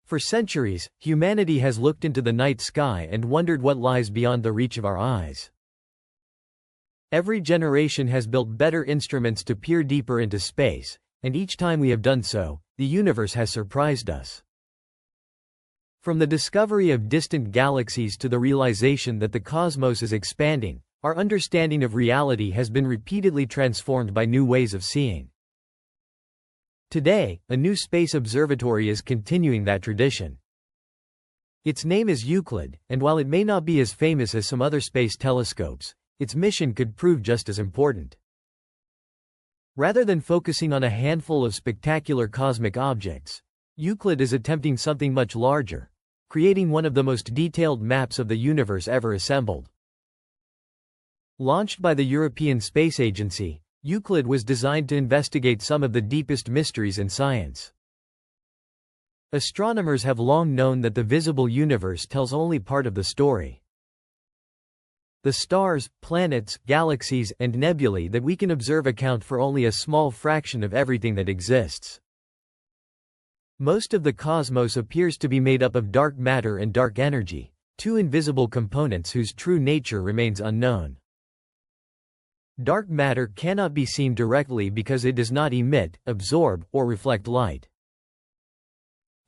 For centuries, humanity has looked into the night sky and wondered what lies beyond the reach of our eyes. Every generation has built better instruments to peer deeper into space, and each time we have done so, the universe has surprised us. From the discovery of distant galaxies to the realization that the cosmos is expanding, our understanding of reality has been repeatedly transformed by new ways of seeing. Today, a new space observatory is continuing that tradition. Its name is Euclid, and while it may not be as famous as some other space telescopes, its mission could prove just as important. Rather than focusing on a handful of spectacular cosmic objects, Euclid is attempting something much larger, creating one of the most detailed maps of the universe ever assembled. Launched by the European Space Agency, Euclid was designed to investigate some of the deepest mysteries in science. Astronomers have long known that the visible universe tells only part of the story. The stars, planets, galaxies, and nebulae that we can observe account for only a small fraction of everything that exists. Most of the cosmos appears to be made up of dark matter and dark energy, two invisible components whose true nature remains unknown. Dark matter cannot be seen directly because it does not emit, absorb, or reflect light.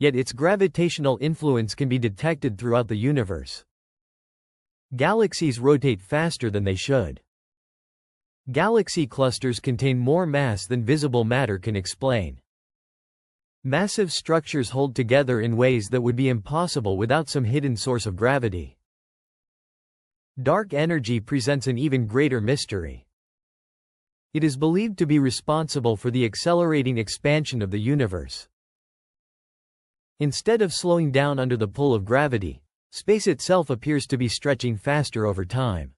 Yet its gravitational influence can be detected throughout the universe. Galaxies rotate faster than they should. Galaxy clusters contain more mass than visible matter can explain. Massive structures hold together in ways that would be impossible without some hidden source of gravity. Dark energy presents an even greater mystery. It is believed to be responsible for the accelerating expansion of the universe. Instead of slowing down under the pull of gravity, space itself appears to be stretching faster over time.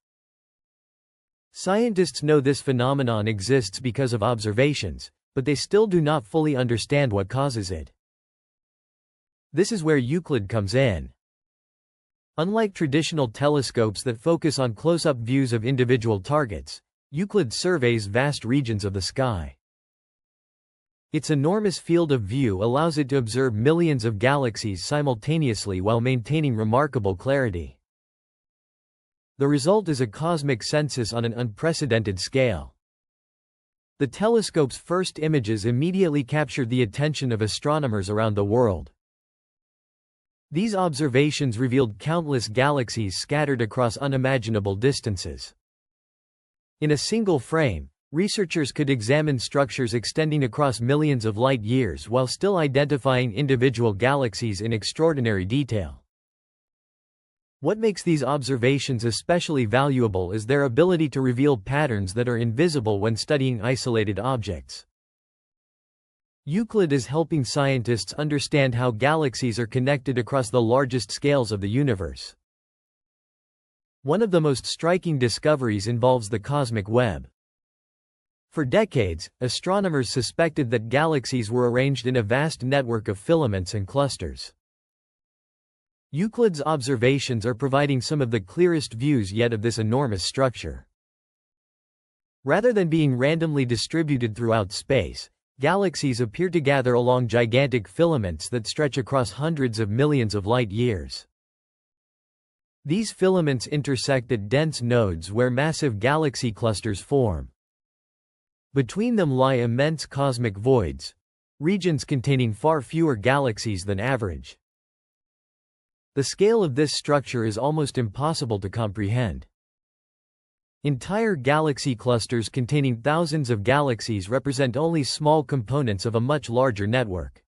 Scientists know this phenomenon exists because of observations, but they still do not fully understand what causes it. This is where Euclid comes in. Unlike traditional telescopes that focus on close-up views of individual targets, Euclid surveys vast regions of the sky. Its enormous field of view allows it to observe millions of galaxies simultaneously while maintaining remarkable clarity. The result is a cosmic census on an unprecedented scale. The telescope's first images immediately captured the attention of astronomers around the world. These observations revealed countless galaxies scattered across unimaginable distances. In a single frame, researchers could examine structures extending across millions of light years while still identifying individual galaxies in extraordinary detail. What makes these observations especially valuable is their ability to reveal patterns that are invisible when studying isolated objects. Euclid is helping scientists understand how galaxies are connected across the largest scales of the universe. One of the most striking discoveries involves the cosmic web. For decades, astronomers suspected that galaxies were arranged in a vast network of filaments and clusters. Euclid's observations are providing some of the clearest views yet of this enormous structure. Rather than being randomly distributed throughout space, galaxies appear to gather along gigantic filaments that stretch across hundreds of millions of light years. These filaments intersect at dense nodes where massive galaxy clusters form. Between them lie immense cosmic voids, regions containing far fewer galaxies than average. The scale of this structure is almost impossible to comprehend. Entire galaxy clusters containing thousands of galaxies represent only small components of a much larger network.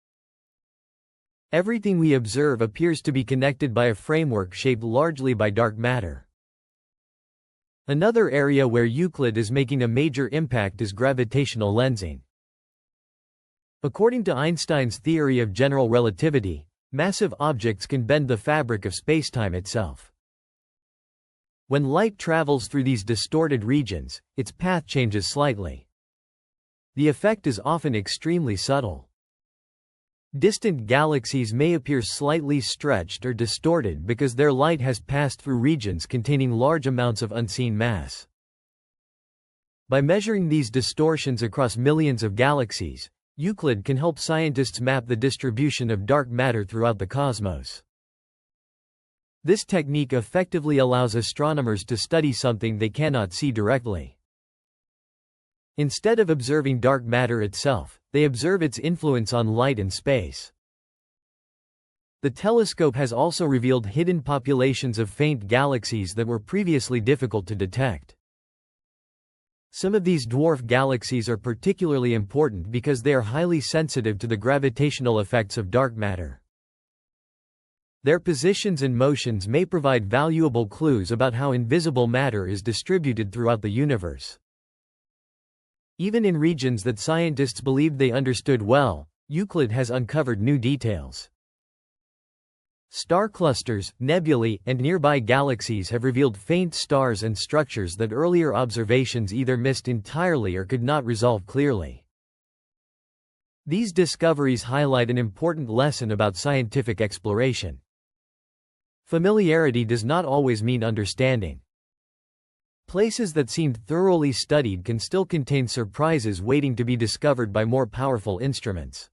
Everything we observe appears to be connected by a framework shaped largely by dark matter. Another area where Euclid is making a major impact is gravitational lensing. According to Einstein's theory of general relativity, massive objects can bend the fabric of spacetime itself. When light travels through these distorted regions, its path changes slightly. The effect is often extremely subtle. Distant galaxies may appear slightly stretched or distorted because their light has passed through regions containing large amounts of unseen mass. By measuring these distortions across millions of galaxies, Euclid can help scientists map the distribution of dark matter throughout the cosmos. This technique effectively allows astronomers to study something they cannot see directly. Instead of observing dark matter itself, they observe its influence on light and space. The telescope has also revealed hidden populations of faint galaxies that were previously difficult to detect. Some of these dwarf galaxies are particularly important because they are highly sensitive to the gravitational effects of dark matter. Their positions and motions may provide valuable clues about how invisible matter is distributed throughout the universe. Even in regions that scientists believed they understood well, Euclid has uncovered new details. Star clusters, nebulae, and nearby galaxies have revealed faint stars and structures that earlier observations either missed entirely or could not resolve clearly. These discoveries highlight an important lesson about scientific exploration. Familiarity does not always mean understanding. Places that seemed thoroughly studied can still contain surprises waiting to be discovered by more powerful instruments.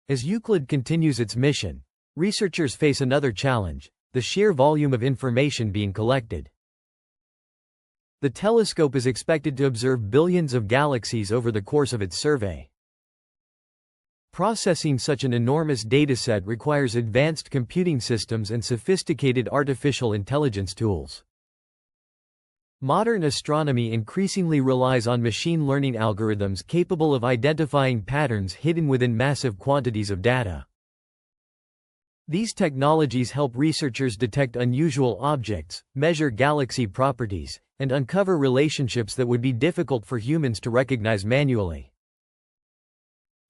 As Euclid continues its mission, researchers face another challenge: the sheer volume of information being collected. The telescope is expected to observe billions of galaxies over the course of its survey. Processing such an enormous dataset requires advanced computing systems and sophisticated artificial intelligence tools. Modern astronomy increasingly relies on machine learning algorithms capable of identifying patterns hidden within massive quantities of data. These technologies help researchers detect unusual objects, measure galaxy properties, and uncover relationships that would be difficult for humans to recognize manually.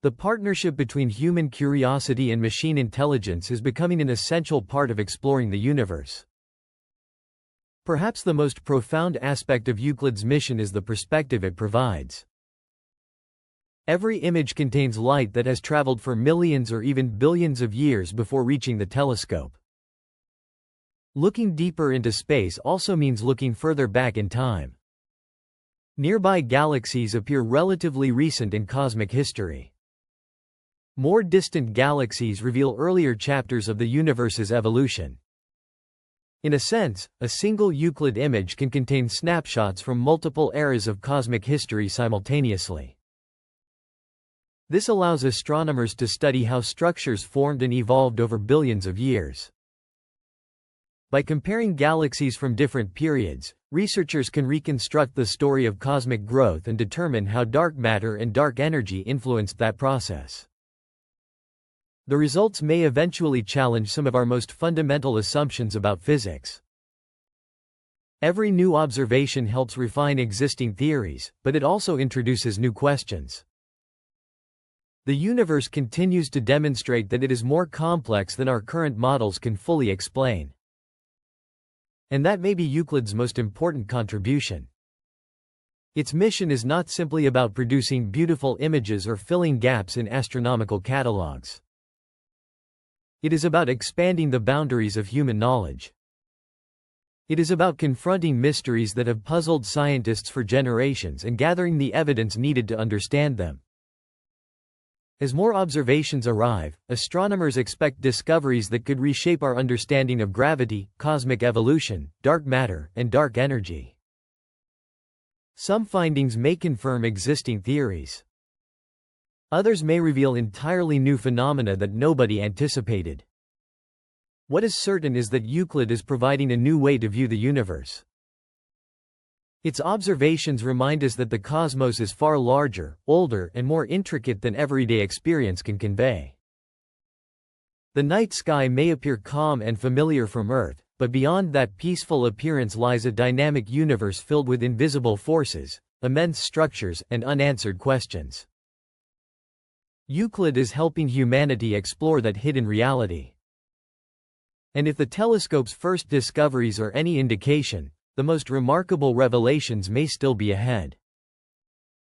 The partnership between human curiosity and machine intelligence is becoming an essential part of exploring the universe. Perhaps the most profound aspect of Euclid's mission is the perspective it provides. Every image contains light that has traveled for millions or even billions of years before reaching the telescope. Looking deeper into space also means looking further back in time. Nearby galaxies appear relatively recent in cosmic history. More distant galaxies reveal earlier chapters of the universe's evolution. In a sense, a single Euclid image can contain snapshots from multiple eras of cosmic history simultaneously. This allows astronomers to study how structures formed and evolved over billions of years. By comparing galaxies from different periods, researchers can reconstruct the story of cosmic growth and determine how dark matter and dark energy influenced that process. The results may eventually challenge some of our most fundamental assumptions about physics. Every new observation helps refine existing theories, but it also introduces new questions. The universe continues to demonstrate that it is more complex than our current models can fully explain. And that may be Euclid's most important contribution. Its mission is not simply about producing beautiful images or filling gaps in astronomical catalogs. It is about expanding the boundaries of human knowledge. It is about confronting mysteries that have puzzled scientists for generations and gathering the evidence needed to understand them. As more observations arrive, astronomers expect discoveries that could reshape our understanding of gravity, cosmic evolution, dark matter, and dark energy. Some findings may confirm existing theories. Others may reveal entirely new phenomena that nobody anticipated. What is certain is that Euclid is providing a new way to view the universe. Its observations remind us that the cosmos is far larger, older, and more intricate than everyday experience can convey. The night sky may appear calm and familiar from Earth, but beyond that peaceful appearance lies a dynamic universe filled with invisible forces, immense structures, and unanswered questions. Euclid is helping humanity explore that hidden reality. And if the telescope's first discoveries are any indication, the most remarkable revelations may still be ahead.